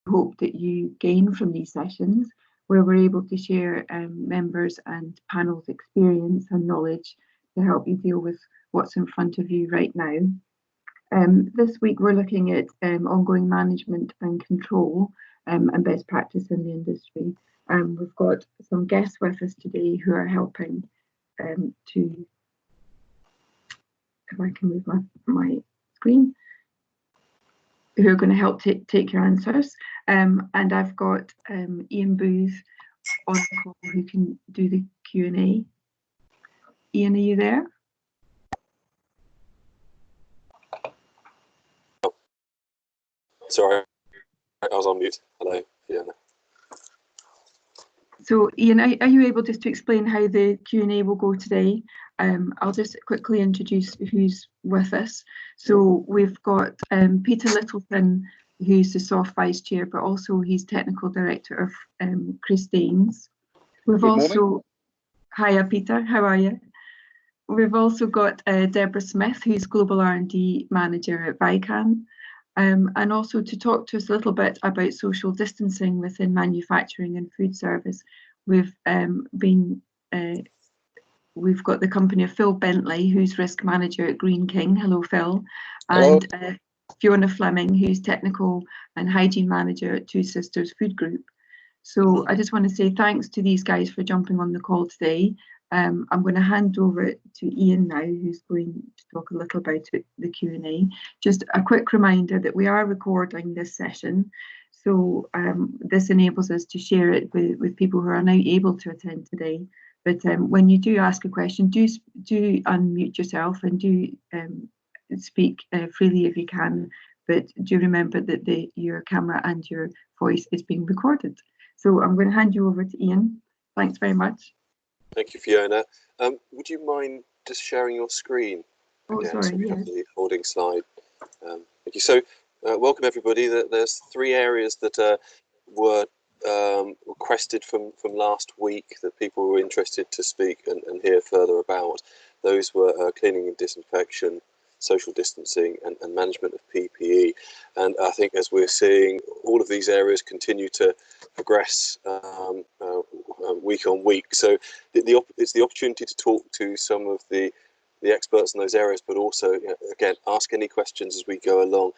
hope that you gain from these sessions, where we're able to share members and panels' experience and knowledge to help you deal with what's in front of you right now. This week we're looking at ongoing management and control and best practice in the industry. We've got some guests with us today who are helping to, if I can move my screen, who are going to help take your answers. And I've got Ian Booth on the call who can do the Q&A. Ian, are you there? Sorry, I was on mute. Hello, Fiona. So Ian, are you able just to explain how the Q&A will go today? I'll just quickly introduce who's with us. So we've got Peter Littleton, who's the SOFHT Vice Chair, but also he's Technical Director of Christine's. We've also, hiya Peter, how are you? We've also got Deborah Smith, who's Global R&D Manager at Vican. And also to talk to us a little bit about social distancing within manufacturing and food service, we've got the company of Phil Bentley, who's Risk Manager at Green King. Hello, Phil. Hello. And Fiona Fleming, who's Technical and Hygiene Manager at Two Sisters Food Group. So I just want to say thanks to these guys for jumping on the call today. I'm going to hand over to Ian now, who's going to talk a little about the Q&A. Just a quick reminder that we are recording this session, so this enables us to share it with people who are not able to attend today. But when you do ask a question, do unmute yourself and do speak freely if you can, but do remember that your camera and your voice is being recorded. So I'm going to hand you over to Ian. Thanks very much. Thank you, Fiona. Would you mind just sharing your screen again, sorry, so we yes. have the holding slide? Thank you. So, welcome everybody. There's 3 areas that were requested from last week that people were interested to speak and hear further about. Those were cleaning and disinfection, social distancing and management of PPE. And I think as we're seeing, all of these areas continue to progress week on week. So it's the opportunity to talk to some of the experts in those areas, but also, again, ask any questions as we go along.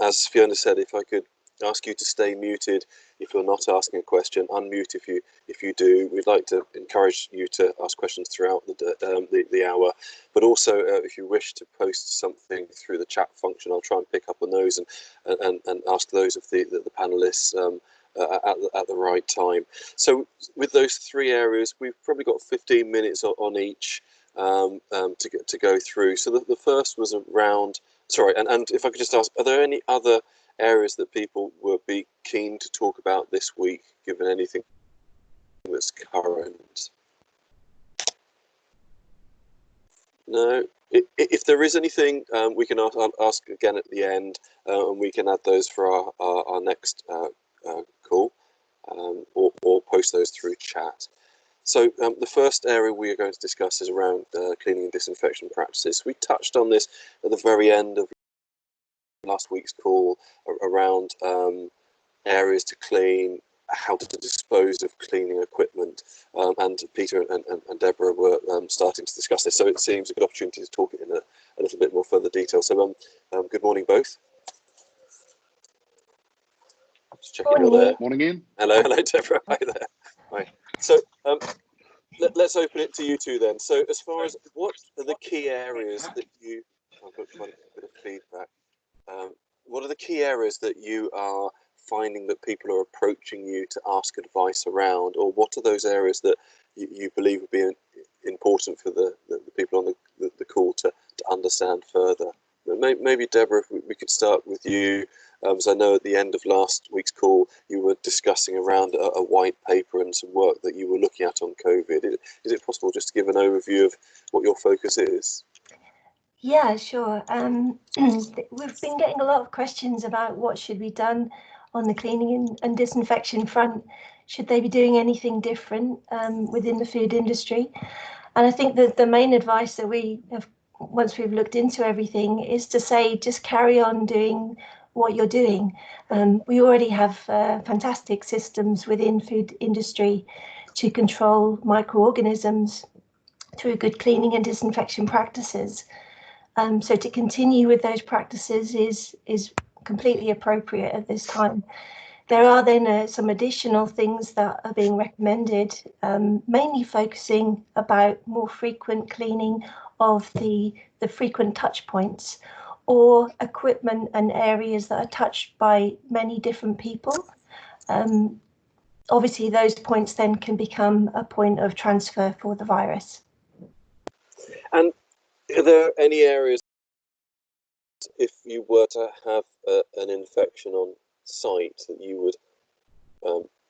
As Fiona said, if I could ask you to stay muted if you're not asking a question, unmute if you do. We'd like to encourage you to ask questions throughout the hour, but also if you wish to post something through the chat function, I'll try and pick up on those and ask those of the panelists at the right time. So with those 3 areas, we've probably got 15 minutes on each to go through. So the first was around, sorry, and if I could just ask, are there any other areas that people would be keen to talk about this week, given anything that's current? No. If there is anything, we can ask again at the end, and we can add those for our next call, or post those through chat. So the first area we are going to discuss is around cleaning and disinfection practices. We touched on this at the very end of last week's call around areas to clean, how to dispose of cleaning equipment, and Peter and Deborah were starting to discuss this, so it seems a good opportunity to talk it in a little bit more further detail. So good morning both. Just checking you're there. Morning, Ian. Hello, Deborah. Hi there. Hi. So let's open it to you two then. So as far as what are the key areas that you, I've got quite a bit of feedback. What are the key areas that you are finding that people are approaching you to ask advice around, or what are those areas that you believe would be important for the people on the call to understand further? Maybe Deborah, if we could start with you, as I know at the end of last week's call you were discussing around a white paper and some work that you were looking at on COVID. Is it possible just to give an overview of what your focus is? Yeah, sure. We've been getting a lot of questions about what should be done on the cleaning and disinfection front. Should they be doing anything different within the food industry? And I think that the main advice that we have, once we've looked into everything, is to say just carry on doing what you're doing. We already have fantastic systems within food industry to control microorganisms through good cleaning and disinfection practices. So to continue with those practices is completely appropriate at this time. There are then some additional things that are being recommended, mainly focusing about more frequent cleaning of the frequent touch points or equipment and areas that are touched by many different people. Obviously, those points then can become a point of transfer for the virus. And are there any areas, if you were to have an infection on site, that you would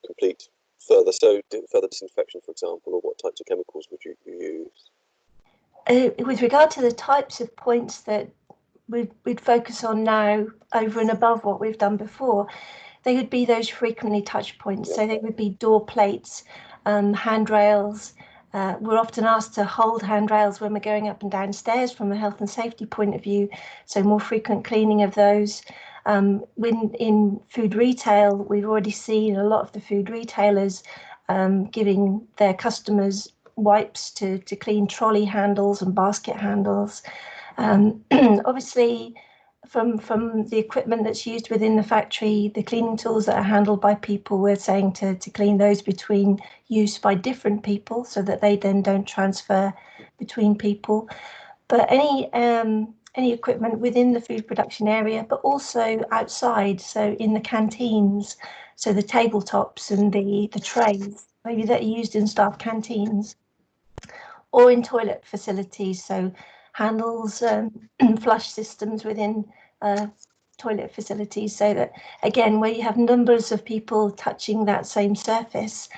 complete further disinfection, for example, or what types of chemicals would you use? With regard to the types of points that we'd focus on now over and above what we've done before, they would be those frequently touched points. Yeah. So they would be door plates, handrails. We're often asked to hold handrails when we're going up and down stairs from a health and safety point of view, so more frequent cleaning of those. When in food retail, we've already seen a lot of the food retailers giving their customers wipes to clean trolley handles and basket handles. Obviously, from the equipment that's used within the factory, the cleaning tools that are handled by people, we're saying to clean those between use by different people so that they then don't transfer between people. But any equipment within the food production area, but also outside, so in the canteens, so the tabletops and the trays, maybe that are used in staff canteens, or in toilet facilities, so handles, flush systems within toilet facilities, so that, again, where you have numbers of people touching that same surface,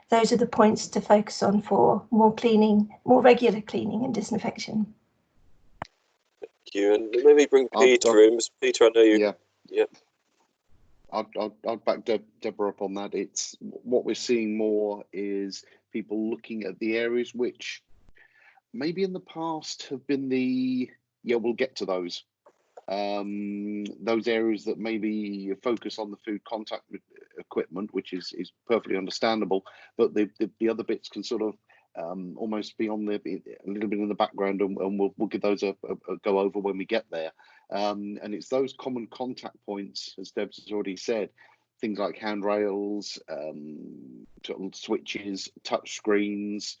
those are the points to focus on for more cleaning, more regular cleaning and disinfection. Thank you, and maybe bring Peter in. Peter, I know you. Yeah. I'll back Deborah up on that. It's what we're seeing more is people looking at the areas which maybe in the past have been we'll get to those areas that maybe focus on the food contact equipment, which is perfectly understandable, but the other bits can sort of almost be on a little bit in the background, and we'll give those a go over when we get there. And it's those common contact points, as Debs has already said, things like handrails, switches, touch screens,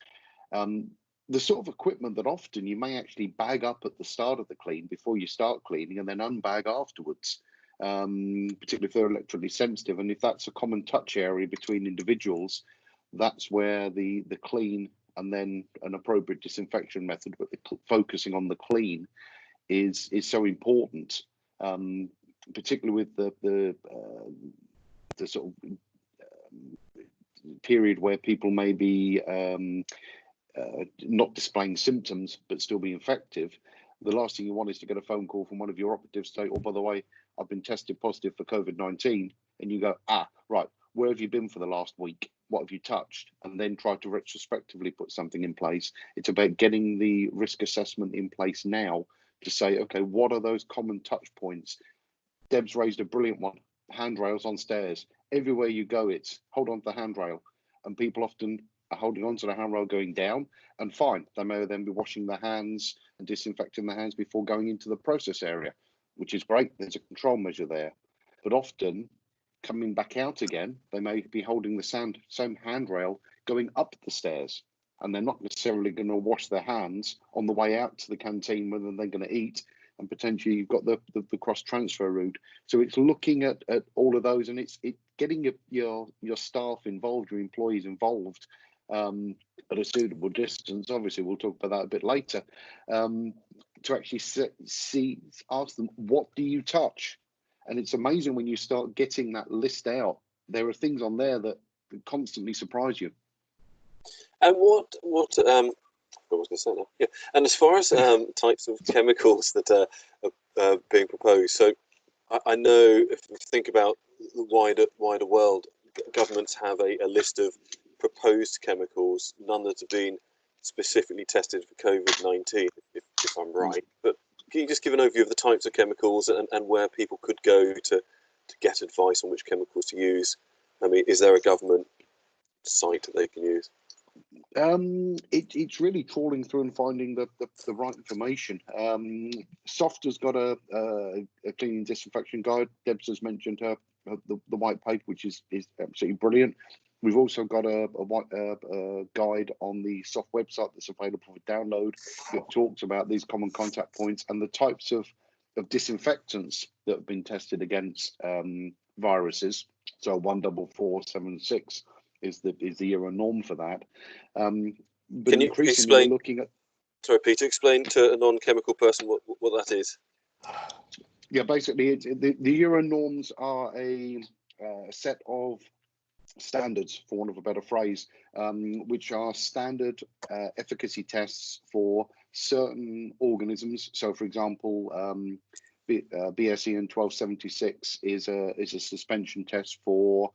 the sort of equipment that often you may actually bag up at the start of the clean before you start cleaning, and then unbag afterwards, particularly if they're electrically sensitive. And if that's a common touch area between individuals, that's where the clean and then an appropriate disinfection method, but focusing on the clean is so important, particularly with the sort of period where people may be not displaying symptoms but still be infective. The last thing you want is to get a phone call from one of your operatives saying, "Oh, by the way, I've been tested positive for COVID-19," and you go, right, where have you been for the last week? What have you touched? And then try to retrospectively put something in place. It's about getting the risk assessment in place now to say, okay, what are those common touch points? Deb's raised a brilliant one: handrails on stairs. Everywhere you go, it's hold on to the handrail, and people often are holding on to the handrail going down, and fine, they may then be washing their hands and disinfecting their hands before going into the process area, which is great. There's a control measure there. But often coming back out again, they may be holding the same handrail going up the stairs, and they're not necessarily going to wash their hands on the way out to the canteen when they're going to eat, and potentially you've got the cross transfer route. So it's looking at all of those, and it's getting your staff involved, your employees involved, at a suitable distance. Obviously, we'll talk about that a bit later, to actually ask them, what do you touch? And it's amazing when you start getting that list out. There are things on there that constantly surprise you. And what I was going to say now. Yeah. And as far as types of chemicals that are being proposed, so I know if you think about the wider world, governments have a list of proposed chemicals, none that have been specifically tested for COVID-19, if I'm right. But can you just give an overview of the types of chemicals and where people could go to get advice on which chemicals to use? I mean, is there a government site that they can use? It's really trawling through and finding the right information. SOFHT has got a cleaning disinfection guide. Debs has mentioned the white paper, which is absolutely brilliant. We've also got a guide on the SOFHT website that's available for download. It talks about these common contact points and the types of disinfectants that have been tested against viruses. So 14476 is the Euro norm for that. But can you increasingly explain? Looking at. Sorry, Peter. Explain to a non-chemical person what that is. Yeah, basically, the Euro norms are a set of standards, for want of a better phrase, which are standard efficacy tests for certain organisms. So, for example, BSE 1276 is a suspension test for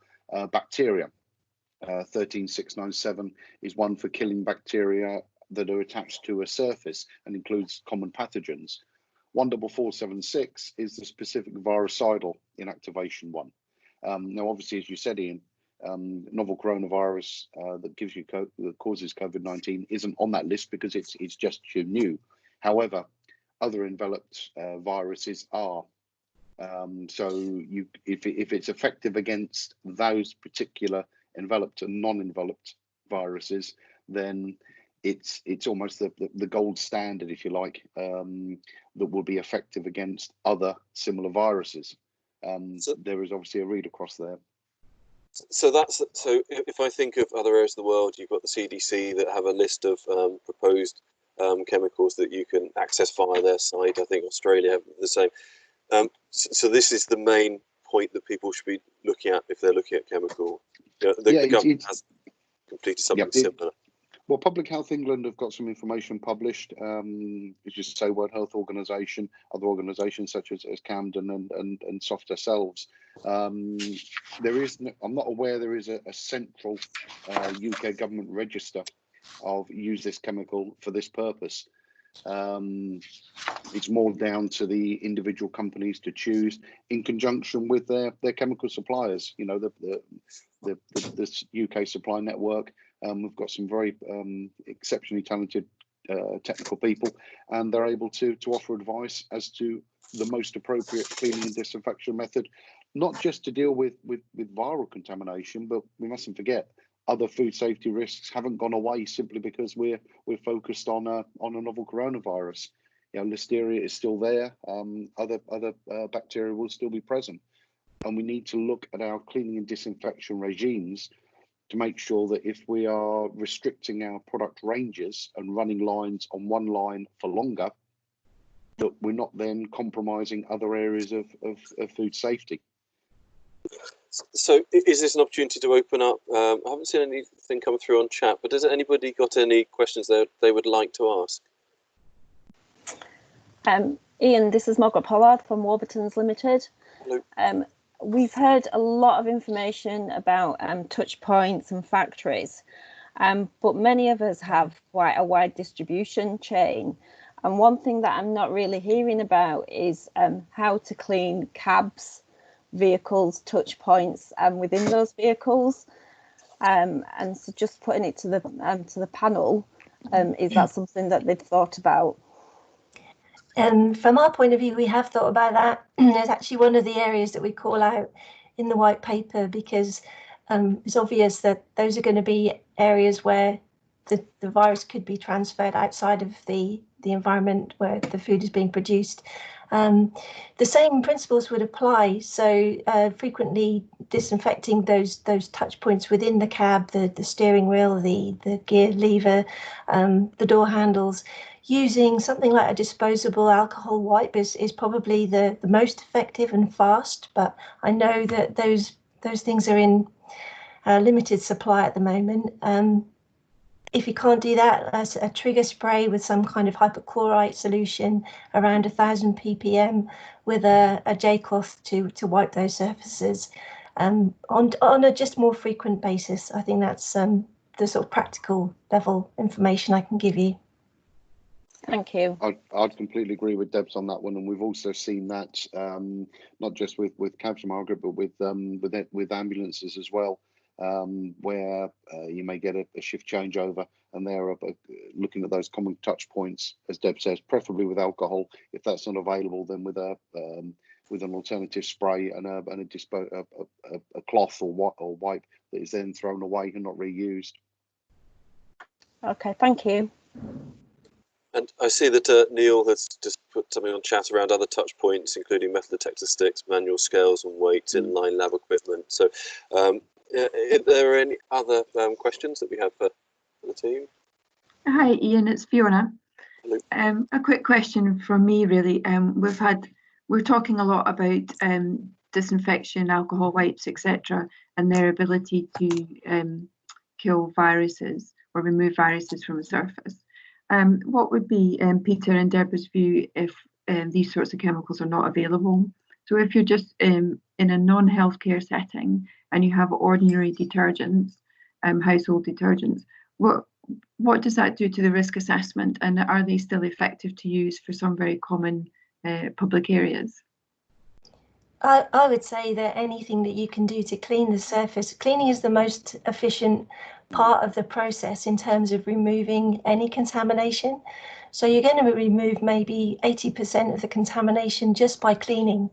bacteria. 13697 is one for killing bacteria that are attached to a surface and includes common pathogens. 14476 is the specific virucidal inactivation one. Now, obviously, as you said, Ian, novel coronavirus that causes COVID-19 isn't on that list because it's just too new. However, other enveloped viruses are. So if it's effective against those particular enveloped and non-enveloped viruses, then it's almost the gold standard, if you like, that will be effective against other similar viruses. So there is obviously a read across there. So if I think of other areas of the world, you've got the CDC that have a list of proposed chemicals that you can access via their site. I think Australia have the same. So this is the main point that people should be looking at if they're looking at chemical. The government has completed something similar. Well, Public Health England have got some information published. As you say, World Health Organization, other organisations such as Camden and SOFHT ourselves. I'm not aware there is a central UK government register of use this chemical for this purpose. It's more down to the individual companies to choose in conjunction with their chemical suppliers. You know, the UK supply network. We've got some very exceptionally talented technical people, and they're able to offer advice as to the most appropriate cleaning and disinfection method, not just to deal with viral contamination, but we mustn't forget other food safety risks haven't gone away simply because we're focused on a novel coronavirus. You know, listeria is still there. Other bacteria will still be present, and we need to look at our cleaning and disinfection regimes to make sure that if we are restricting our product ranges and running lines on one line for longer, that we're not then compromising other areas of food safety. So is this an opportunity to open up? I haven't seen anything come through on chat, but has anybody got any questions that they would like to ask? Ian, this is Margaret Pollard from Warburton's Limited. Hello. We've heard a lot of information about touch points and factories, but many of us have quite a wide distribution chain. And one thing that I'm not really hearing about is how to clean cabs, vehicles, touch points within those vehicles. And so just putting it to the panel, is that something that they've thought about? From our point of view, we have thought about that. There's actually one of the areas that we call out in the white paper because it's obvious that those are going to be areas where the virus could be transferred outside of the environment where the food is being produced. The same principles would apply. So frequently disinfecting those touch points within the cab, the steering wheel, the gear lever, the door handles. Using something like a disposable alcohol wipe is probably the most effective and fast, but I know that those things are in limited supply at the moment. If you can't do that, a trigger spray with some kind of hypochlorite solution around 1000 ppm with a J-cloth to wipe those surfaces on a just more frequent basis. I think that's the sort of practical level information I can give you. Thank you. I'd completely agree with Debs on that one, and we've also seen that not just with cabs, Margaret, but with ambulances as well, where you may get a shift changeover, and they're looking at those common touch points, as Deb says, preferably with alcohol. If that's not available, then with an alternative spray and a cloth or wipe that is then thrown away and not reused. Okay, thank you. And I see that Neil has just put something on chat around other touch points, including metal detector sticks, manual scales and weights, inline lab equipment. So if there are any other questions that we have for the team? Hi, Ian, it's Fiona. Hello. A quick question from me, really. We're talking a lot about disinfection, alcohol wipes, etc., and their ability to kill viruses or remove viruses from a surface. What would be Peter and Deborah's view if these sorts of chemicals are not available? So if you're just in a non-healthcare setting and you have ordinary detergents, household detergents, what does that do to the risk assessment, and are they still effective to use for some very common public areas? I would say that anything that you can do to clean the surface, cleaning is the most efficient part of the process in terms of removing any contamination. So you're going to remove maybe 80% of the contamination just by cleaning.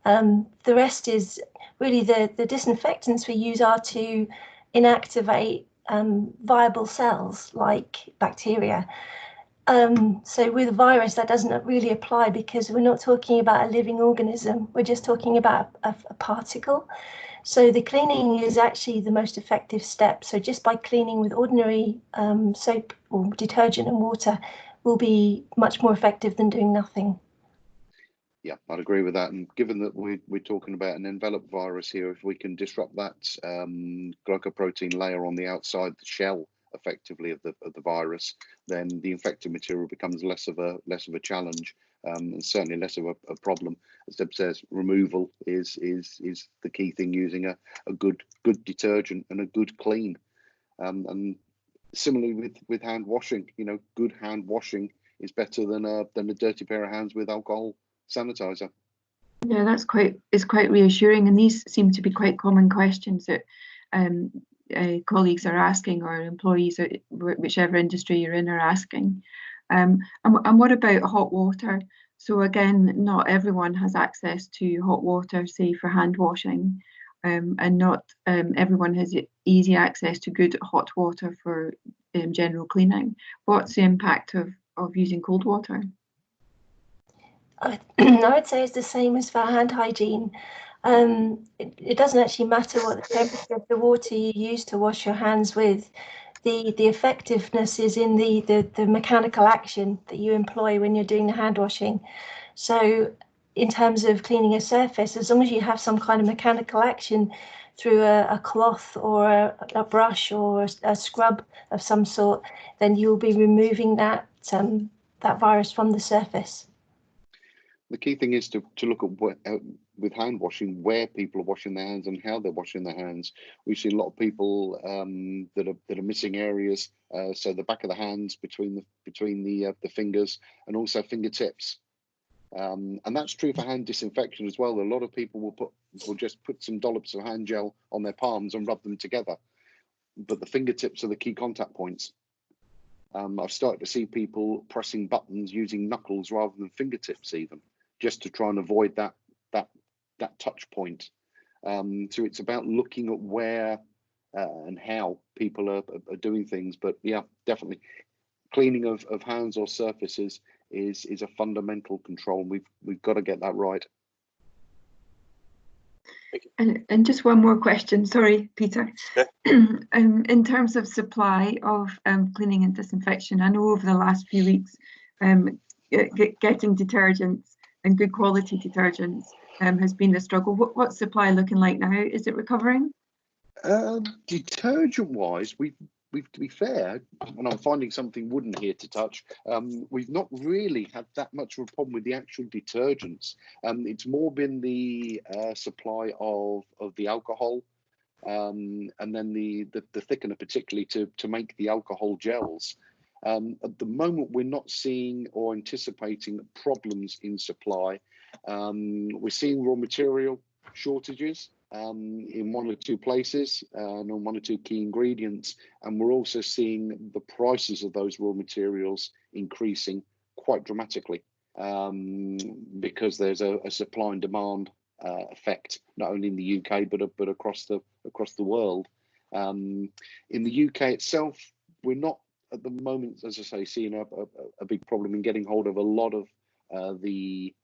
The rest is really the disinfectants we use are to inactivate viable cells like bacteria. So with a virus, that doesn't really apply because we're not talking about a living organism. We're just talking about a particle. So the cleaning is actually the most effective step. So just by cleaning with ordinary soap or detergent and water will be much more effective than doing nothing. Yeah, I'd agree with that. And given that we're talking about an enveloped virus here, if we can disrupt that glycoprotein layer on the outside, the shell effectively of the virus, then the infected material becomes less of a challenge, and certainly less of a problem. As Deb says, removal is the key thing, using a good detergent and a good clean. And similarly with hand washing, good hand washing is better than a dirty pair of hands with alcohol sanitizer. Yeah, that's quite reassuring, and these seem to be quite common questions that colleagues are asking, or employees, whichever industry you're in, are asking. And what about hot water? So again, not everyone has access to hot water, say for hand washing, and not everyone has easy access to good hot water for general cleaning. What's the impact of using cold water? I would say it's the same as for hand hygiene. It doesn't actually matter what the temperature of the water you use to wash your hands with. The effectiveness is in the mechanical action that you employ when you're doing the hand washing. So in terms of cleaning a surface, as long as you have some kind of mechanical action through a cloth or a brush or a scrub of some sort, then you'll be removing that virus from the surface. The key thing is to look at with hand washing, where people are washing their hands and how they're washing their hands. We see a lot of people that are missing areas, so the back of the hands, between the fingers, and also fingertips. And that's true for hand disinfection as well. A lot of people will just put some dollops of hand gel on their palms and rub them together, but the fingertips are the key contact points. I've started to see people pressing buttons using knuckles rather than fingertips, even, just to try and avoid that touch point. So it's about looking at where and how people are doing things. But yeah, definitely, cleaning of hands or surfaces is a fundamental control. We've got to get that right. And just one more question, sorry, Peter. In terms of supply of cleaning and disinfection, I know over the last few weeks, getting detergents and good quality detergents has been a struggle. What's supply looking like now? Is it recovering? Detergent-wise, we've to be fair, and I'm finding something wooden here to touch, we've not really had that much of a problem with the actual detergents. It's more been the supply of the alcohol, and then the thickener, particularly to make the alcohol gels. At the moment, we're not seeing or anticipating problems in supply. We're seeing raw material shortages in one or two places and on one or two key ingredients. And we're also seeing the prices of those raw materials increasing quite dramatically because there's a supply and demand effect, not only in the UK, but across the world. In the UK itself, we're not at the moment, as I say, seeing a big problem in getting hold of a lot of the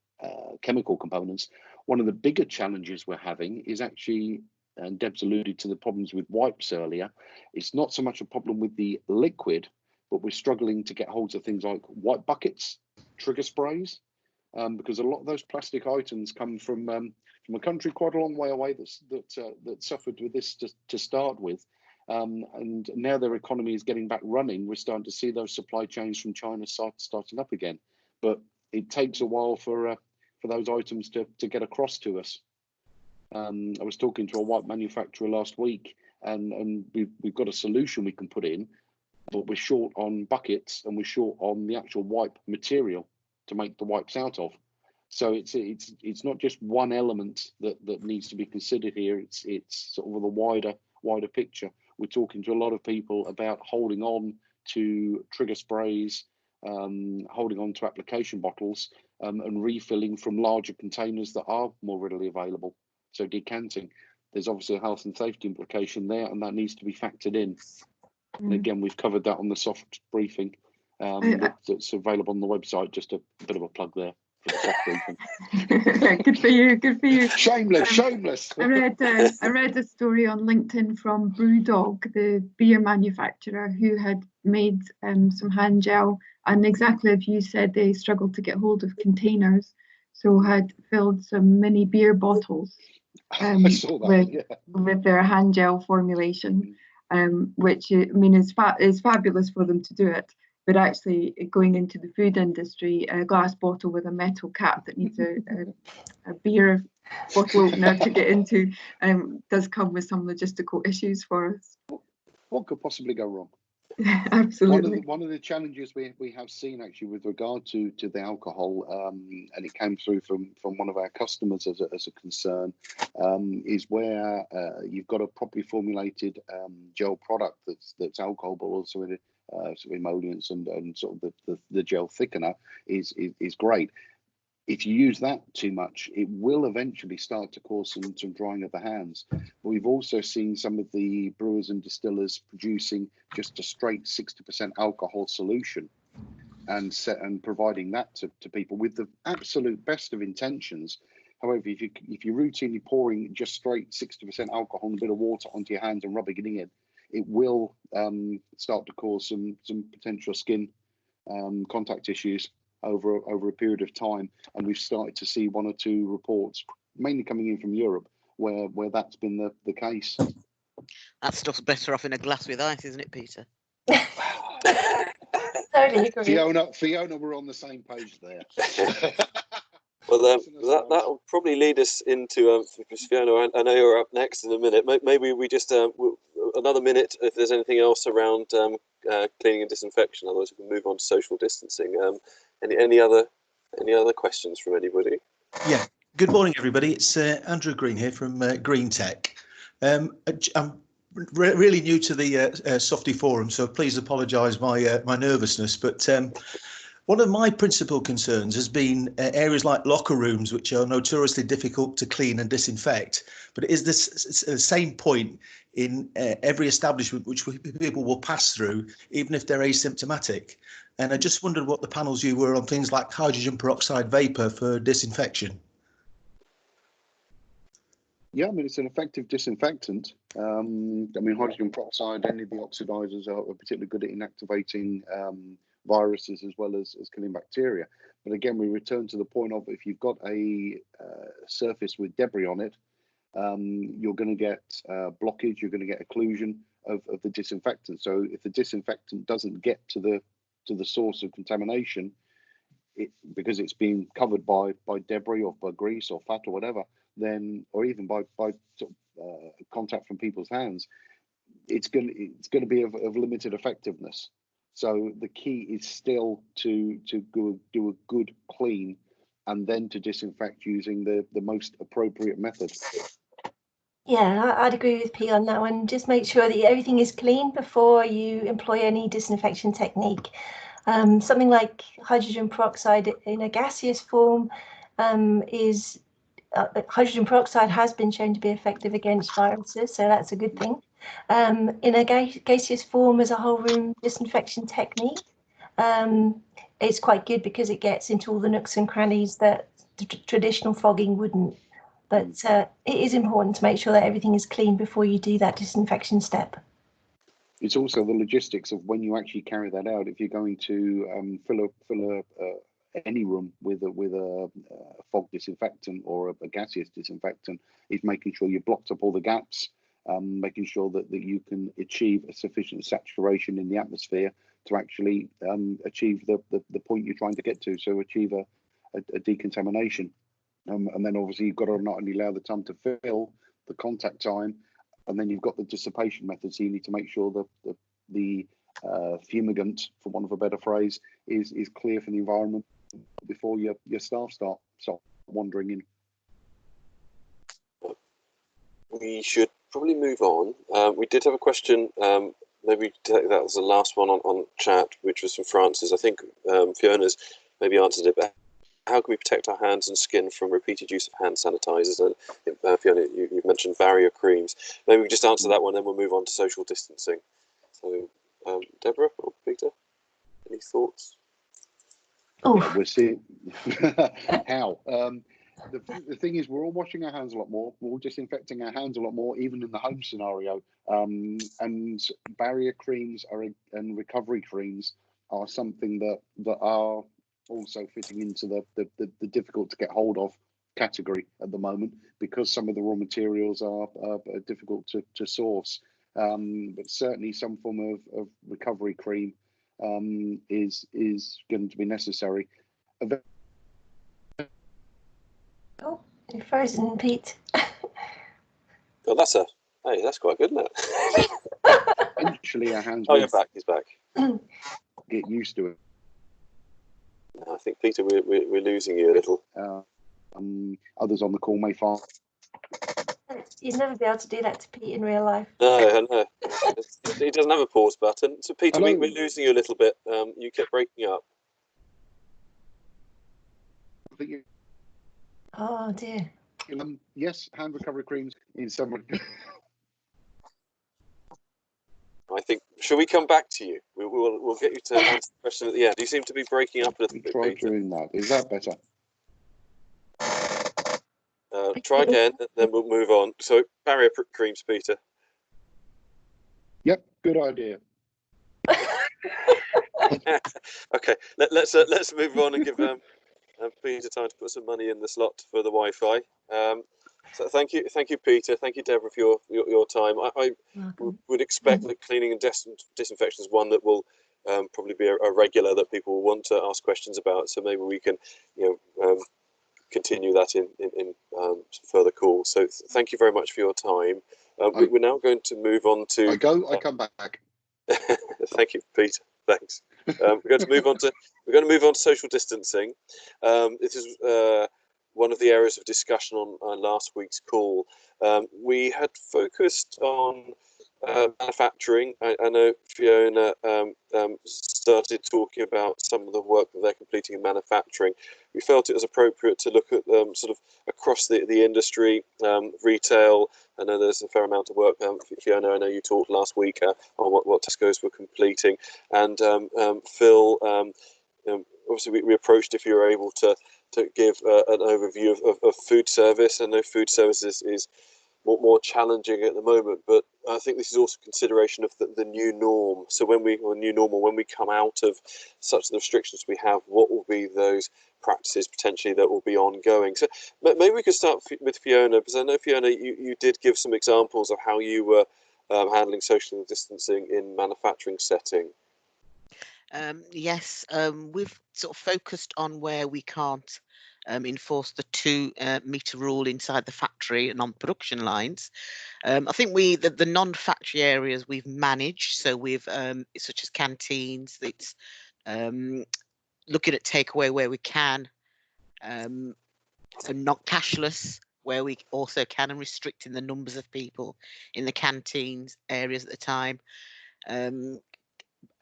chemical components. One of the bigger challenges we're having is actually, and Deb's alluded to the problems with wipes earlier, it's not so much a problem with the liquid, but we're struggling to get hold of things like wipe buckets, trigger sprays, because a lot of those plastic items come from a country quite a long way away that suffered with this to start with. And now their economy is getting back running. We're starting to see those supply chains from China starting up again, but it takes a while for those items to get across to us. I was talking to a wipe manufacturer last week, and we've got a solution we can put in, but we're short on buckets and we're short on the actual wipe material to make the wipes out of. So it's not just one element that needs to be considered here. It's sort of a wider picture. We're talking to a lot of people about holding on to trigger sprays, holding on to application bottles, and refilling from larger containers that are more readily available. So decanting, there's obviously a health and safety implication there, and that needs to be factored in. And again, we've covered that on the SOFHT briefing that's available on the website. Just a bit of a plug there for the SOFHT briefing. Good for you. Good for you. Shameless. I read a story on LinkedIn from Brewdog, the beer manufacturer, who had made some hand gel, and exactly as you said, they struggled to get hold of containers, so had filled some mini beer bottles I saw that, with their hand gel formulation, which I mean is fabulous for them to do it. But actually, going into the food industry, a glass bottle with a metal cap that needs a beer bottle opener to get into does come with some logistical issues for us. What could possibly go wrong? Absolutely. One of the challenges we have seen actually with regard to the alcohol, and it came through from one of our customers as a concern, is where you've got a properly formulated gel product that's alcohol, but also in sort of emollients and sort of the gel thickener is great. If you use that too much, it will eventually start to cause some drying of the hands. But we've also seen some of the brewers and distillers producing just a straight 60% alcohol solution and providing that to people with the absolute best of intentions. However, if you're routinely pouring just straight 60% alcohol and a bit of water onto your hands and rubbing it in, it will start to cause some potential skin contact issues over a period of time, and we've started to see one or two reports, mainly coming in from Europe, where that's been the case. That stuff's better off in a glass with ice, isn't it, Peter? Totally agree. Fiona, we're on the same page there. Well, that'll probably lead us into because Fiona, I know you're up next in a minute. Maybe we just another minute if there's anything else around cleaning and disinfection. Otherwise, we can move on to social distancing. Any other questions from anybody? Yeah. Good morning, everybody. It's Andrew Green here from Green Tech. I'm really new to the SOFHT forum, so please apologise my nervousness. But one of my principal concerns has been areas like locker rooms, which are notoriously difficult to clean and disinfect. But it is the same point in every establishment which people will pass through, even if they're asymptomatic. And I just wondered what the panel's view were on things like hydrogen peroxide vapour for disinfection. Yeah, I mean, it's an effective disinfectant. I mean, hydrogen peroxide, any of the oxidizers are particularly good at inactivating viruses as well as killing bacteria. But again, we return to the point of if you've got a surface with debris on it, you're going to get blockage, you're going to get occlusion of the disinfectant. So if the disinfectant doesn't get to the source of contamination, because it's been covered by debris or by grease or fat or whatever, then, or even by contact from people's hands, it's going to be of limited effectiveness. So the key is still to do a good clean and then to disinfect using the most appropriate method. Yeah, I'd agree with P on that one. Just make sure that everything is clean before you employ any disinfection technique. Something like hydrogen peroxide in a gaseous form hydrogen peroxide has been shown to be effective against viruses, so that's a good thing. In a gaseous form as a whole room disinfection technique, it's quite good because it gets into all the nooks and crannies that traditional fogging wouldn't. But it is important to make sure that everything is clean before you do that disinfection step. It's also the logistics of when you actually carry that out. If you're going to fill any room with a fog disinfectant or a gaseous disinfectant, is making sure you blocked up all the gaps, making sure that you can achieve a sufficient saturation in the atmosphere to actually achieve the point you're trying to get to. So achieve a decontamination. And then obviously you've got to not only allow the time to fill, the contact time, and then you've got the dissipation method. So you need to make sure that the fumigant, for want of a better phrase, is clear for the environment before your staff start wandering in. We should probably move on. We did have a question. Maybe that was the last one on chat, which was from Francis. I think Fiona's maybe answered it, but how can we protect our hands and skin from repeated use of hand sanitizers? And Fiona, you mentioned barrier creams. Maybe we just answer that one, then we'll move on to social distancing. So, Deborah or Peter, any thoughts? Oh, yeah, we're seeing how. The thing is, we're all washing our hands a lot more. We're all disinfecting our hands a lot more, even in the home scenario. And barrier creams and recovery creams are something that are also fitting into the difficult to get hold of category at the moment, because some of the raw materials are difficult to source. But certainly some form of recovery cream is going to be necessary. Oh, you're frozen, Pete. Oh, that's quite good, isn't it? Eventually our hands you're back. He's back. Get used to it. I think, Peter, we're losing you a little. Others on the call may find. You'd never be able to do that to Pete in real life. No. He doesn't have a pause button. So, Peter, we're losing you a little bit. You kept breaking up. Oh, dear. Yes, hand recovery creams in some. I think, shall we come back to you? We'll get you to answer the question at the end. You seem to be breaking up a little bit, Try Peter. doing that. Is that better? Try again, and then we'll move on. So, barrier creams, Peter. Yep, good idea. Okay, let's move on and give Peter time to put some money in the slot for the Wi-Fi. So thank you, Peter. Thank you, Deborah, for your time. I would expect that cleaning and disinfection is one that will probably be a regular that people will want to ask questions about. So maybe we can, continue that in some further calls. So thank you very much for your time. We're now going to move on to. I come back. Thank you, Peter. Thanks. We're going to move on to social distancing. This is one of the areas of discussion on last week's call. We had focused on manufacturing. I know Fiona started talking about some of the work that they're completing in manufacturing. We felt it was appropriate to look at sort of across the industry, retail. I know there's a fair amount of work. Fiona, I know you talked last week on what Tesco's were completing. And Phil, obviously we approached if you were able to give an overview of food service. I know food services is more challenging at the moment, but I think this is also consideration of the new norm. So when we come out of such the restrictions we have, what will be those practices potentially that will be ongoing? So maybe we could start with Fiona, because I know, Fiona, you did give some examples of how you were handling social distancing in manufacturing setting. Yes, we've sort of focused on where we can't enforce the 2-metre rule inside the factory and on production lines. I think the non-factory areas we've managed, so we've such as canteens, it's looking at takeaway where we can, and not cashless where we also can, and restricting the numbers of people in the canteens areas at the time.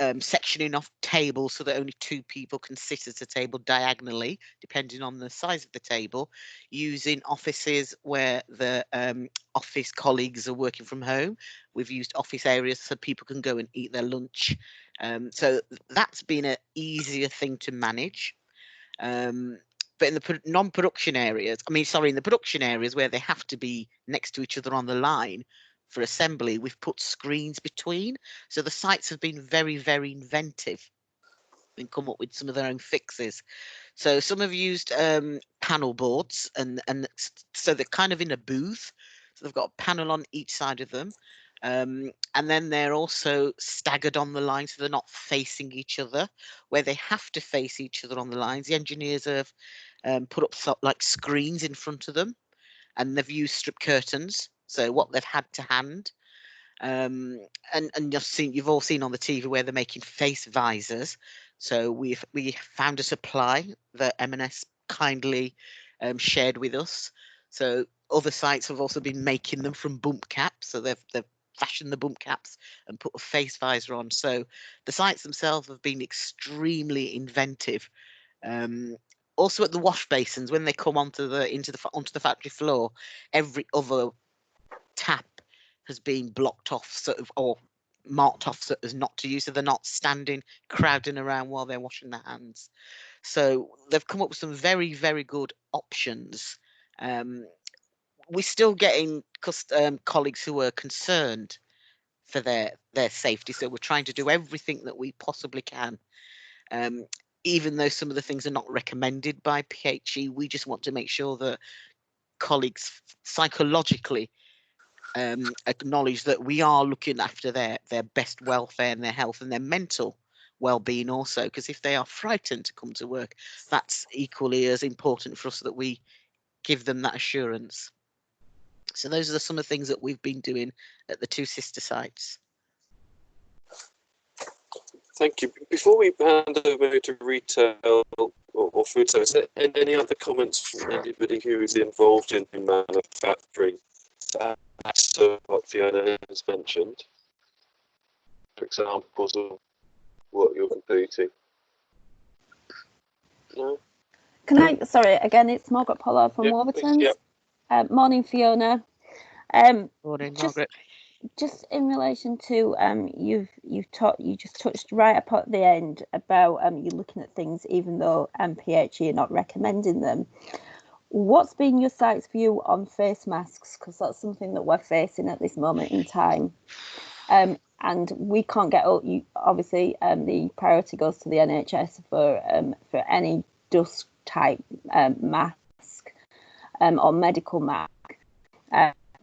Sectioning off tables so that only 2 people can sit at a table diagonally, depending on the size of the table. Using offices where the office colleagues are working from home. We've used office areas so people can go and eat their lunch. So that's been an easier thing to manage. But in the non-production areas, in the production areas where they have to be next to each other on the line for assembly, we've put screens between. So the sites have been very, very inventive and come up with some of their own fixes. So some have used panel boards, and so they're kind of in a booth. So they've got a panel on each side of them. And then they're also staggered on the line, so they're not facing each other. Where they have to face each other on the lines, the engineers have put up like screens in front of them, and they've used strip curtains. So what they've had to hand, and you've all seen on the TV where they're making face visors. So we found a supply that M&S kindly shared with us. So other sites have also been making them from bump caps. So they've fashioned the bump caps and put a face visor on. So the sites themselves have been extremely inventive. Also at the wash basins, when they come onto the factory floor, every other tap has been blocked off, or marked off as not to use, so they're not standing crowding around while they're washing their hands. So they've come up with some very, very good options. We're still getting colleagues who are concerned for their safety, so we're trying to do everything that we possibly can. Even though some of the things are not recommended by PHE, we just want to make sure that colleagues psychologically acknowledge that we are looking after their best welfare and their health and their mental well-being also, because if they are frightened to come to work, that's equally as important for us that we give them that assurance. So those are some of the things that we've been doing at the 2 sister sites. Thank you. Before we hand over to retail or food service, any other comments from anybody who is involved in manufacturing? So what Fiona has mentioned, for examples of what you're competing. No? Sorry, again, it's Margaret Pollard from Warburton's. Yep. Morning, Fiona. Morning, Margaret. Just in relation to you just touched right up at the end about you looking at things even though PHE are not recommending them. What's been your site's view on face masks? Because that's something that we're facing at this moment in time. And we can't get obviously the priority goes to the NHS for any dust type mask or medical mask.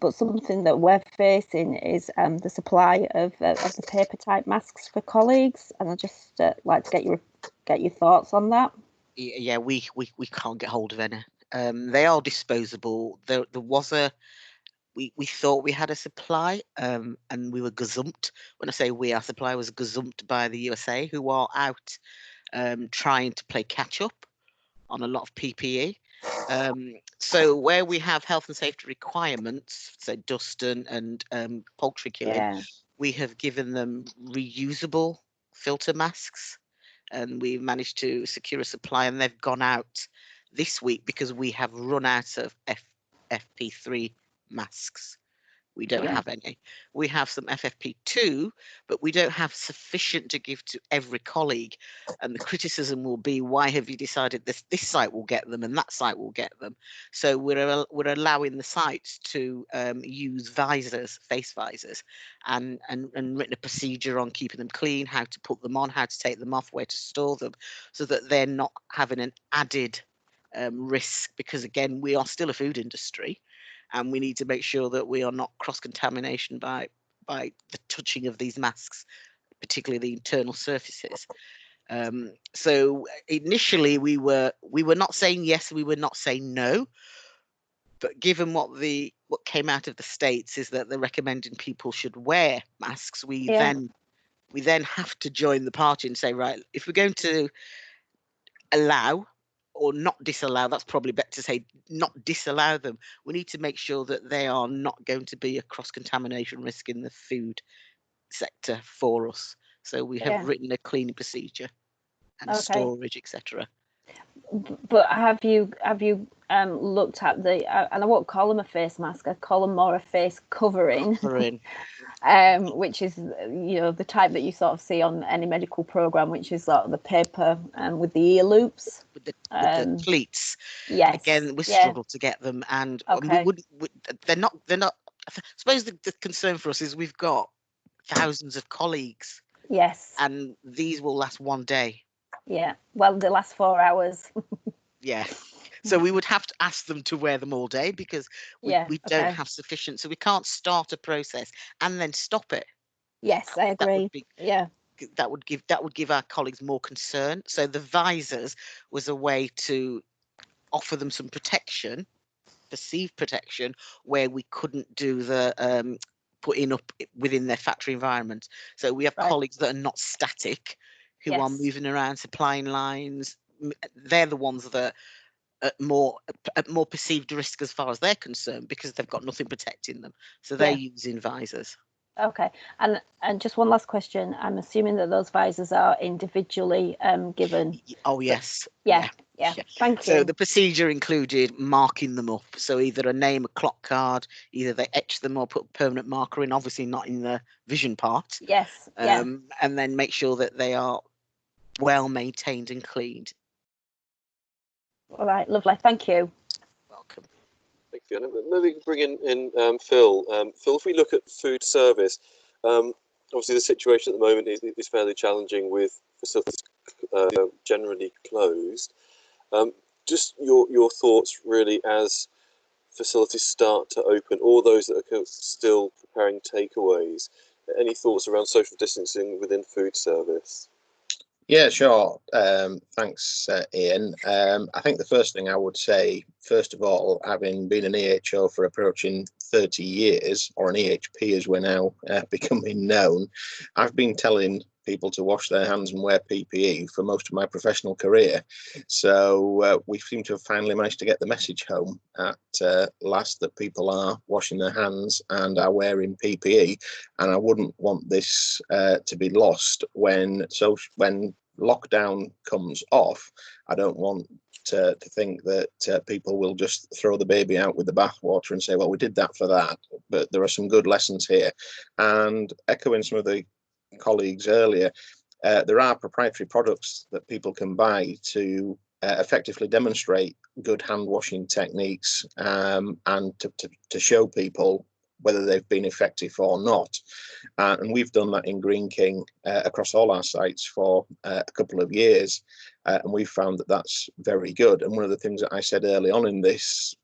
But something that we're facing is the supply of the paper type masks for colleagues, and I'd just like to get your thoughts on that. Yeah, we can't get hold of any. They are disposable. There was we thought we had a supply, and we were gazumped. When I say we, our supply was gazumped by the USA, who are out trying to play catch up on a lot of PPE. So where we have health and safety requirements, so dust and poultry killing, we have given them reusable filter masks, and we managed to secure a supply, and they've gone out this week because we have run out of FFP3 masks. We don't have any. We have some FFP2, but we don't have sufficient to give to every colleague. And the criticism will be, why have you decided this site will get them and that site will get them? So we're allowing the sites to use visors, face visors, and written a procedure on keeping them clean, how to put them on, how to take them off, where to store them, so that they're not having an added risk, because again, we are still a food industry. And we need to make sure that we are not cross-contamination by the touching of these masks, particularly the internal surfaces. So initially we were not saying yes, we were not saying no, but given what came out of the States is that they're recommending people should wear masks, we then have to join the party and say, right, if we're going to allow or not disallow, that's probably better to say not disallow them, we need to make sure that they are not going to be a cross-contamination risk in the food sector for us. So we have written a cleaning procedure and storage, etc. But have you looked at and I won't call them a face mask, I call them more a face covering. Which is, you know, the type that you sort of see on any medical program, which is sort of the paper with the ear loops, with the pleats. Yes. Again, we struggle to get them, and they're not. I suppose the concern for us is we've got thousands of colleagues. Yes. And these will last one day. Yeah. Well, they last 4 hours. Yeah. So we would have to ask them to wear them all day because we don't have sufficient. So we can't start a process and then stop it. Yes, I agree. That would give our colleagues more concern. So the visors was a way to offer them some protection, perceived protection, where we couldn't do the putting up within their factory environment. So we have colleagues that are not static, who are moving around supplying lines. They're the ones that at more perceived risk as far as they're concerned because they've got nothing protecting them. So they're using visors. Okay, and just one last question. I'm assuming that those visors are individually given. Oh yes. Yeah. Thank you. So the procedure included marking them up. So either a name, a clock card, either they etch them or put a permanent marker in, obviously not in the vision part. Yes. And then make sure that they are well maintained and cleaned. All right, lovely. Thank you. Welcome. Thank you. Maybe we can bring in Phil. Phil, if we look at food service, obviously the situation at the moment is fairly challenging with facilities generally closed. Just your thoughts really as facilities start to open, or those that are still preparing takeaways. Any thoughts around social distancing within food service? Yeah, sure. Thanks, Ian. I think the first thing I would say, first of all, having been an EHO for approaching 30 years, or an EHP as we're now becoming known, I've been telling people to wash their hands and wear PPE for most of my professional career. So we seem to have finally managed to get the message home at last that people are washing their hands and are wearing PPE. And I wouldn't want this to be lost when lockdown comes off. I don't want to think that people will just throw the baby out with the bathwater and say, well, we did that for that. But there are some good lessons here. And echoing some of the colleagues earlier, there are proprietary products that people can buy to effectively demonstrate good hand washing techniques and to show people whether they've been effective or not. And we've done that in Green King across all our sites for a couple of years. And we've found that that's very good. And one of the things that I said early on in this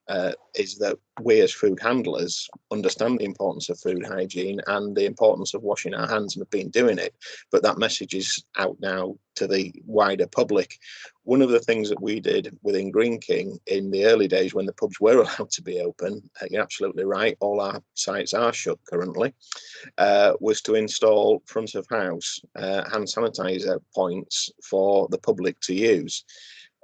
is that we as food handlers understand the importance of food hygiene and the importance of washing our hands and have been doing it. But that message is out now to the wider public. One of the things that we did within Green King in the early days when the pubs were allowed to be open, you're absolutely right, all our sites are shut currently, was to install front of house hand sanitizer points for the public to use.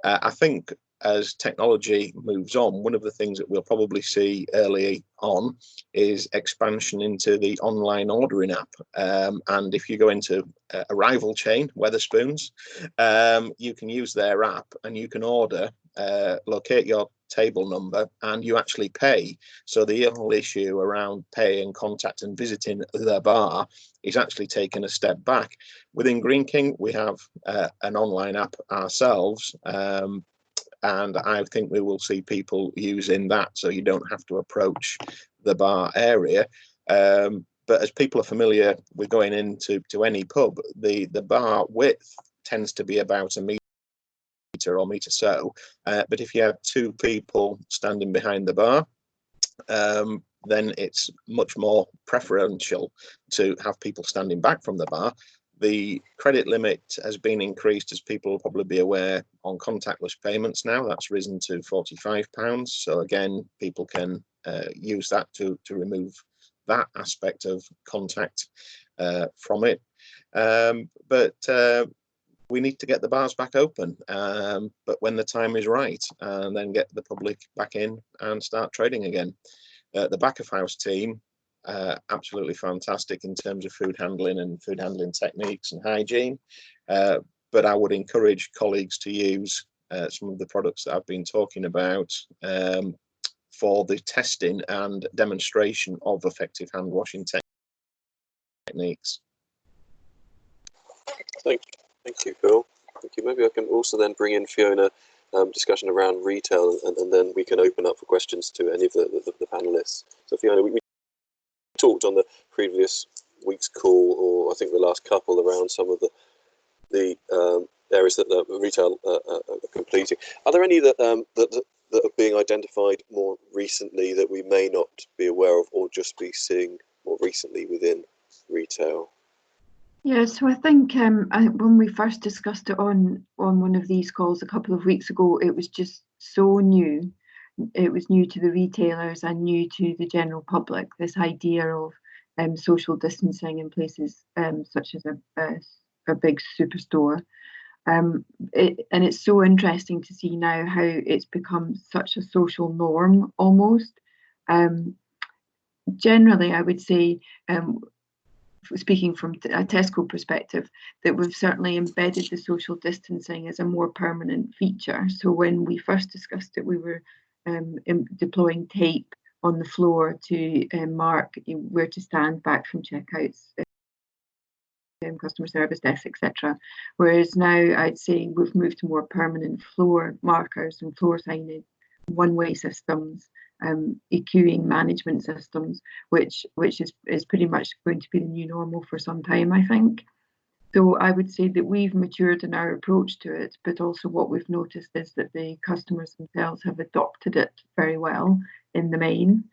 I think as technology moves on, one of the things that we'll probably see early on is expansion into the online ordering app. And if you go into a rival chain, Wetherspoons, you can use their app and you can order, locate your table number, and you actually pay. So the whole issue around pay and contact and visiting the bar is actually taken a step back. Within Green King, we have an online app ourselves. And I think we will see people using that, so you don't have to approach the bar area. But as people are familiar with going into any pub, the bar width tends to be about a metre or metre so. But if you have two people standing behind the bar, then it's much more preferential to have people standing back from the bar. The credit limit has been increased, as people will probably be aware, on contactless payments now. That's risen to £45. So again, people can use that to remove that aspect of contact from it. But we need to get the bars back open, but when the time is right, and then get the public back in and start trading again. The back of house team, absolutely fantastic in terms of food handling and food handling techniques and hygiene. But I would encourage colleagues to use some of the products that I've been talking about for the testing and demonstration of effective hand washing techniques. Thank you, Phil. Thank you. Maybe I can also then bring in Fiona, discussion around retail, and then we can open up for questions to any of the panelists. So Fiona, we talked on the previous week's call, or I think the last couple, around some of the areas that the retail are completing. Are there any that are being identified more recently that we may not be aware of, or just be seeing more recently within retail? Yeah, so I think when we first discussed it on one of these calls a couple of weeks ago, it was just so new. It was new to the retailers and new to the general public, this idea of social distancing in places such as a big superstore. And it's so interesting to see now how it's become such a social norm almost. Generally, I would say, speaking from a Tesco perspective, that we've certainly embedded the social distancing as a more permanent feature. So when we first discussed it, we were deploying tape on the floor to mark where to stand back from checkouts, customer service desks, etc. Whereas now I'd say we've moved to more permanent floor markers and floor signage, one-way systems, EQing management systems, which is pretty much going to be the new normal for some time, I think. So I would say that we've matured in our approach to it, but also what we've noticed is that the customers themselves have adopted it very well in the main.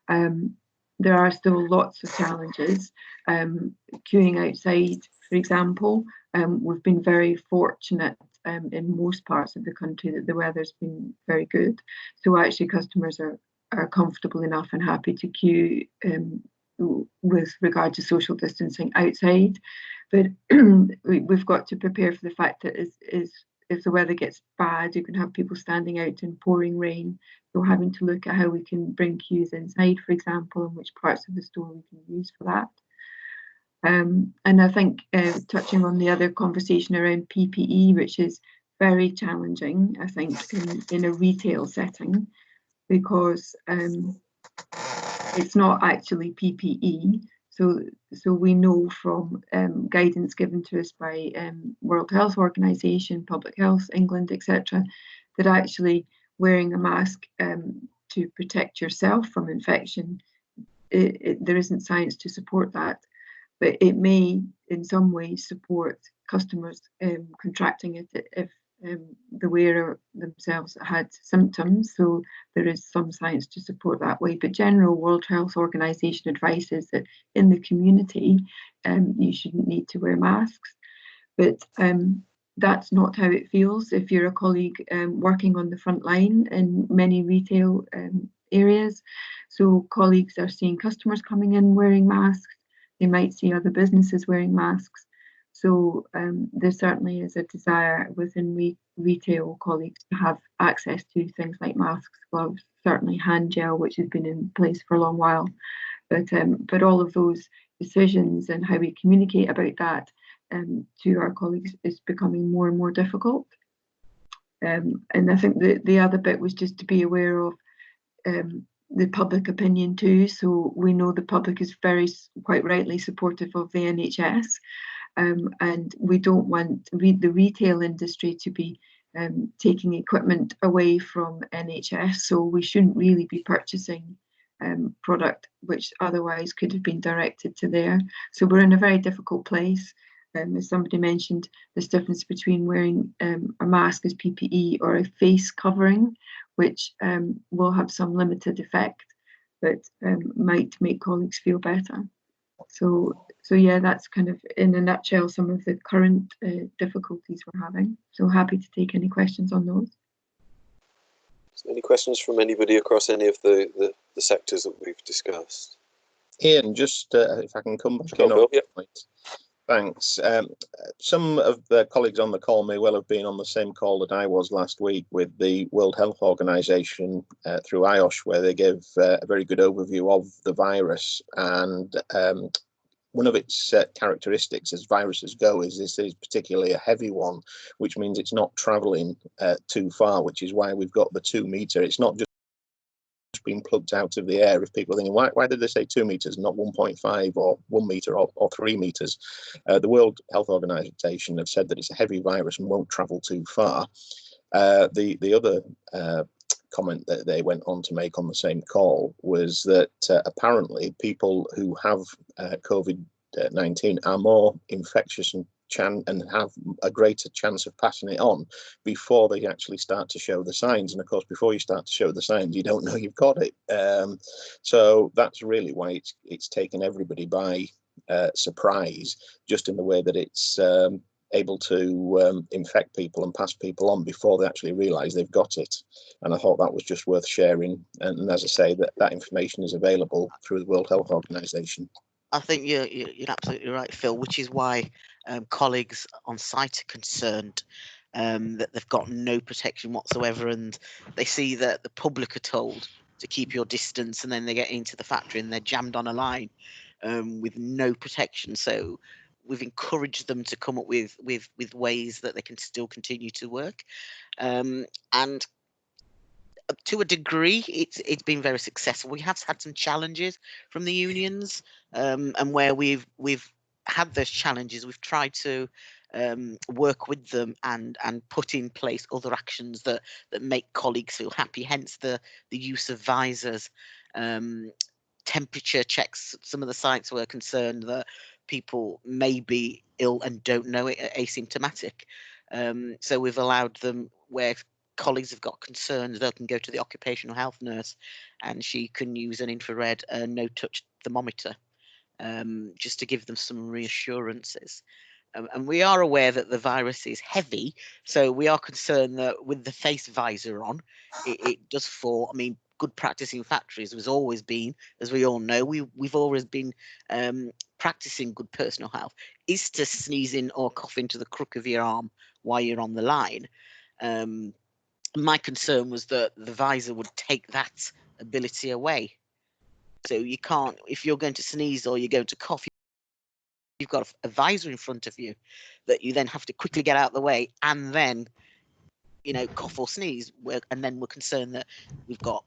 There are still lots of challenges. Queuing outside, for example, we've been very fortunate in most parts of the country that the weather's been very good. So actually customers are comfortable enough and happy to queue with regard to social distancing outside. But we've got to prepare for the fact that if the weather gets bad, you can have people standing out in pouring rain. So having to look at how we can bring queues inside, for example, and which parts of the store we can use for that. And I think touching on the other conversation around PPE, which is very challenging, I think, in a retail setting, because it's not actually PPE. So we know from guidance given to us by World Health Organization, Public Health England, etc., that actually wearing a mask to protect yourself from infection, there isn't science to support that, but it may in some ways support customers contracting it if the wearer themselves had symptoms. So there is some science to support that way. But general World Health Organization advice is that in the community, you shouldn't need to wear masks. But that's not how it feels if you're a colleague working on the front line in many retail areas. So colleagues are seeing customers coming in wearing masks. They might see other businesses wearing masks. So there certainly is a desire within retail colleagues to have access to things like masks, gloves, certainly hand gel, which has been in place for a long while. But all of those decisions and how we communicate about that to our colleagues is becoming more and more difficult. And I think the other bit was just to be aware of the public opinion too. So we know the public is quite rightly supportive of the NHS. And we don't want the retail industry to be taking equipment away from NHS. So we shouldn't really be purchasing product which otherwise could have been directed to there. So we're in a very difficult place. As somebody mentioned, this difference between wearing a mask as PPE or a face covering, which will have some limited effect, but might make colleagues feel better. So yeah, that's kind of in a nutshell some of the current difficulties we're having. So happy to take any questions on those. Any questions from anybody across any of the sectors that we've discussed? Ian, just if I can come back Sure, in on Phil, yep. points. Thanks. Some of the colleagues on the call may well have been on the same call that I was last week with the World Health Organization through IOSH, where they gave a very good overview of the virus. And one of its characteristics as viruses go is this is particularly a heavy one, which means it's not traveling too far, which is why we've got the 2 meter. It's not just being plucked out of the air. If people are thinking, why did they say 2 meters, not 1.5 or 1 meter or 3 meters? The World Health Organization have said that it's a heavy virus and won't travel too far. The other comment that they went on to make on the same call was that apparently people who have COVID-19 are more infectious and have a greater chance of passing it on before they actually start to show the signs. And of course, before you start to show the signs, you don't know you've got it. So that's really why it's taken everybody by surprise, just in the way that it's able to infect people and pass people on before they actually realise they've got it. And I thought that was just worth sharing. And as I say, that information is available through the World Health Organization. I think you're absolutely right, Phil, which is why colleagues on site are concerned that they've got no protection whatsoever, and they see that the public are told to keep your distance, and then they get into the factory and they're jammed on a line with no protection. So we've encouraged them to come up with ways that they can still continue to work, and to a degree, it's been very successful. We have had some challenges from the unions, and where we've had those challenges, we've tried to work with them and put in place other actions that make colleagues feel happy. Hence the use of visors, temperature checks. Some of the sites were concerned that people may be ill and don't know it, asymptomatic. So we've allowed them, where colleagues have got concerns, they can go to the occupational health nurse and she can use an infrared no-touch thermometer just to give them some reassurances. And we are aware that the virus is heavy, so we are concerned that with the face visor on, it does fall. I mean, good practice in factories has always been, as we all know, we've always been practicing good personal health, is to sneeze in or cough into the crook of your arm while you're on the line. My concern was that the visor would take that ability away. So you can't, if you're going to sneeze or you're going to cough, you've got a visor in front of you that you then have to quickly get out of the way and then, cough or sneeze. And then we're concerned that we've got,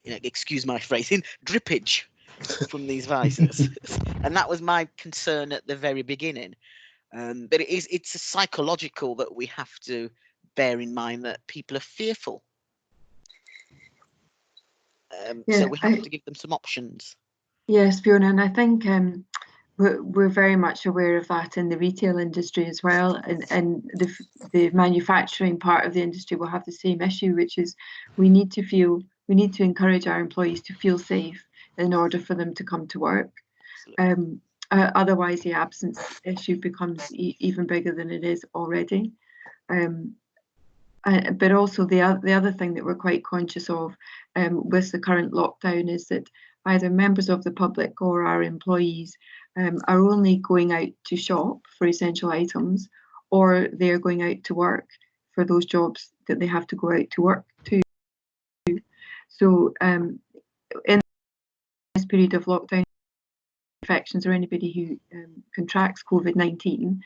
excuse my phrasing, drippage from these visors. And that was my concern at the very beginning. But it's a psychological that we have to bear in mind, that people are fearful. So we have to give them some options. Yes, Fiona, and I think we're very much aware of that in the retail industry as well, and the manufacturing part of the industry will have the same issue, which is we need to encourage our employees to feel safe in order for them to come to work. Otherwise, the absence issue becomes even bigger than it is already. But also the other thing that we're quite conscious of with the current lockdown is that either members of the public or our employees are only going out to shop for essential items, or they're going out to work for those jobs that they have to go out to work to. So in this period of lockdown, infections or anybody who contracts COVID-19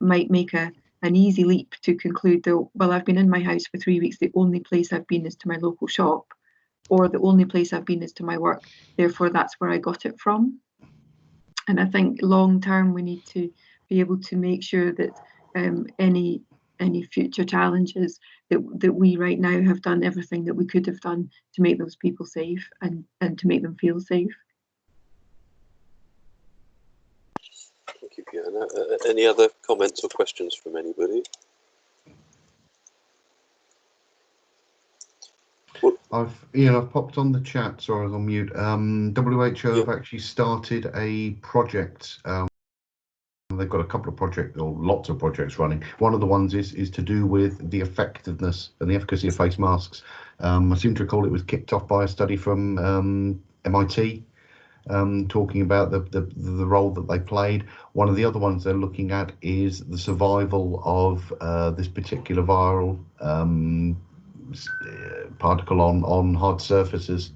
might make an easy leap to conclude that, well, I've been in my house for 3 weeks, the only place I've been is to my local shop, or the only place I've been is to my work, therefore that's where I got it from. And I think long term we need to be able to make sure that any future challenges that we right now have done everything that we could have done to make those people safe and to make them feel safe. Thank you, Fiona. Any other comments or questions from anybody? I've popped on the chat. Sorry, I was on mute. WHO have actually started a project. They've got a couple of projects, or lots of projects running. One of the ones is to do with the effectiveness and the efficacy of face masks. I seem to recall it was kicked off by a study from MIT, talking about the role that they played. One of the other ones they're looking at is the survival of this particular viral particle on hard surfaces,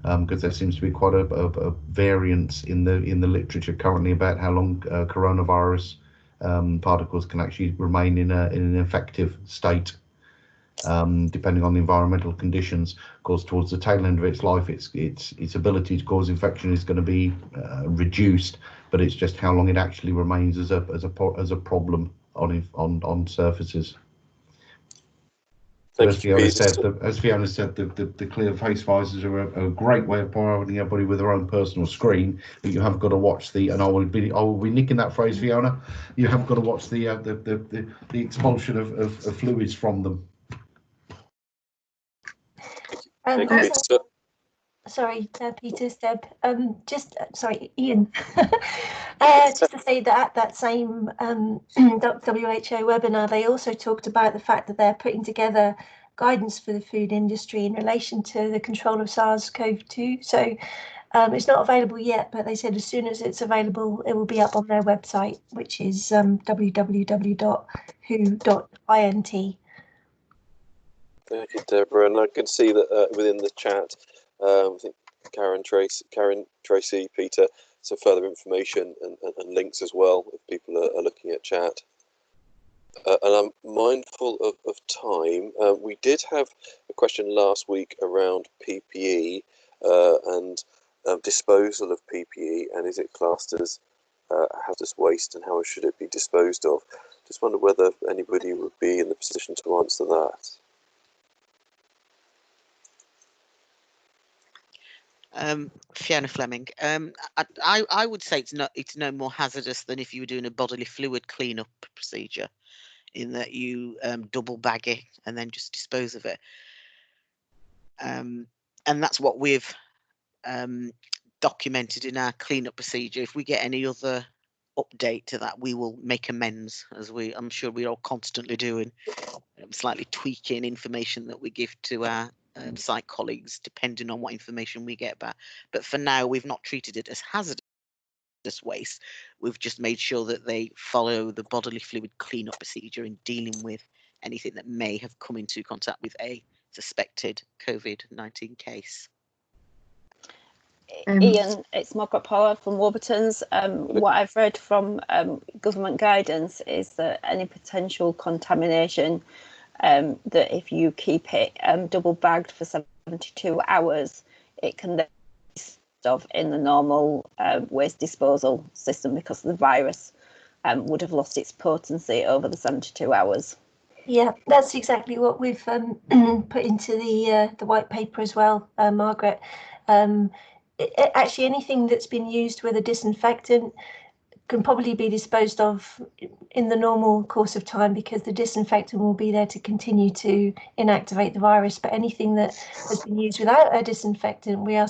because there seems to be quite a variance in the literature currently about how long coronavirus particles can actually remain in an effective state, depending on the environmental conditions. Of course, towards the tail end of its life, its ability to cause infection is going to be reduced, but it's just how long it actually remains as a problem on surfaces. As Fiona said, the clear face visors are a great way of providing everybody with their own personal screen, but you have got to watch and I will be nicking that phrase, Fiona. You have got to watch the expulsion of fluids from them. Sorry, Peter, Seb. Sorry, Ian. Just to say that at that same WHO webinar, they also talked about the fact that they're putting together guidance for the food industry in relation to the control of SARS-CoV-2. So it's not available yet, but they said as soon as it's available, it will be up on their website, which is www.who.int. Thank you, Deborah. And I can see that within the chat, I think Karen, Tracy, Peter, some further information and links as well if people are looking at chat. And I'm mindful of time. We did have a question last week around PPE and disposal of PPE, and is it classed as hazardous waste, and how should it be disposed of? Just wonder whether anybody would be in the position to answer that. Fiona Fleming. I would say it's no more hazardous than if you were doing a bodily fluid cleanup procedure, in that you double bag it and then just dispose of it. And that's what we've documented in our cleanup procedure. If we get any other update to that, we will make amends, as I'm sure we're all constantly doing, slightly tweaking information that we give to our site colleagues depending on what information we get back. But for now, we've not treated it as hazardous waste. We've just made sure that they follow the bodily fluid cleanup procedure in dealing with anything that may have come into contact with a suspected COVID-19 case. Ian, it's Margaret Power from Warburton's. What I've read from government guidance is that any potential contamination, that if you keep it double bagged for 72 hours, it can then be disposed of in the normal waste disposal system, because the virus would have lost its potency over the 72 hours. Yeah, that's exactly what we've put into the white paper as well, Margaret. Actually, anything that's been used with a disinfectant can probably be disposed of in the normal course of time, because the disinfectant will be there to continue to inactivate the virus. But anything that has been used without a disinfectant, we are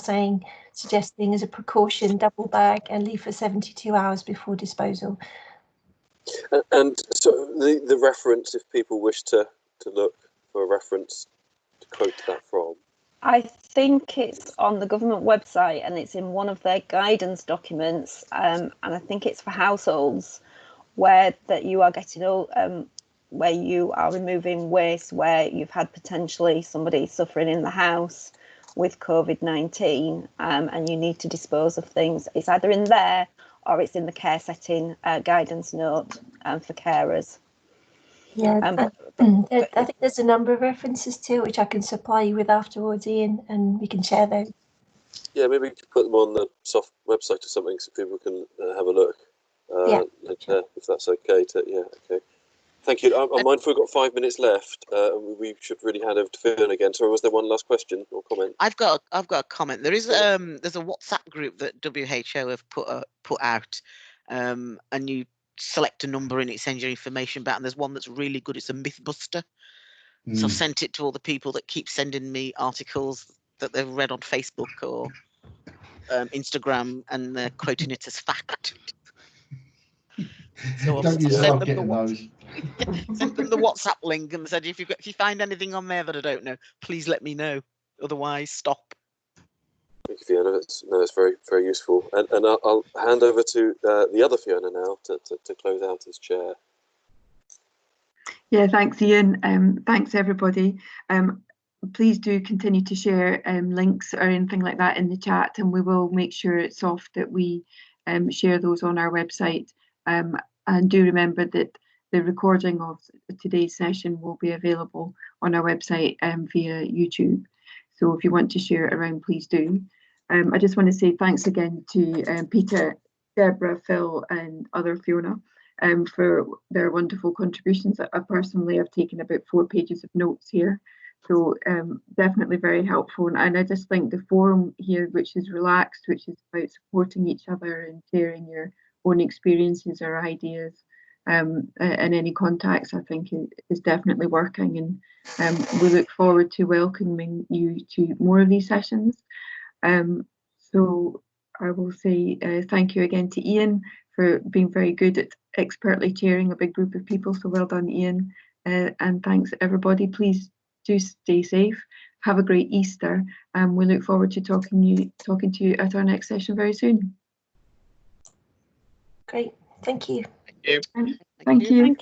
suggesting as a precaution, double bag and leave for 72 hours before disposal. And so the reference, if people wish to look for a reference to quote that from. I think it's on the government website, and it's in one of their guidance documents, and I think it's for households, where that you are getting where you are removing waste, where you've had potentially somebody suffering in the house with COVID-19, and you need to dispose of things. It's either in there or it's in the care setting guidance note for carers. Yeah, I think there's a number of references to it, which I can supply you with afterwards, Ian, and we can share those. Yeah, maybe we can put them on the SOFHT website or something so people can have a look. Yeah, sure. If that's okay. Okay. Thank you. I'm mindful we've got 5 minutes left. We should really hand over to Fiona again. So was there one last question or comment? I've got a comment. There is there's a WhatsApp group that WHO have put out, and you select a number and it sends you information back. And there's one that's really good. It's a Mythbuster. So I've sent it to all the people that keep sending me articles that they've read on Facebook or Instagram, and they're quoting it as fact. So Don't you love getting those? Sent them the WhatsApp link and said, if you find anything on there that I don't know, please let me know. Otherwise, stop. Thank you, Fiona. It's very, very useful. And I'll hand over to the other Fiona now to close out as chair. Yeah, thanks, Ian. Thanks, everybody. Please do continue to share links or anything like that in the chat, and we will make sure at SOFHT that we share those on our website. And do remember that the recording of today's session will be available on our website via YouTube. So if you want to share it around, please do. I just want to say thanks again to Peter, Deborah, Phil, and other Fiona for their wonderful contributions. I personally have taken about 4 pages of notes here, so definitely very helpful. And I just think the forum here, which is relaxed, which is about supporting each other and sharing your own experiences or ideas and any contacts, I think is definitely working. And we look forward to welcoming you to more of these sessions. So I will say thank you again to Ian for being very good at expertly chairing a big group of people. So well done, Ian. And thanks everybody. Please do stay safe. Have a great Easter. And we look forward to talking to you at our next session very soon. Great. Thank you. Thank you. Thank you.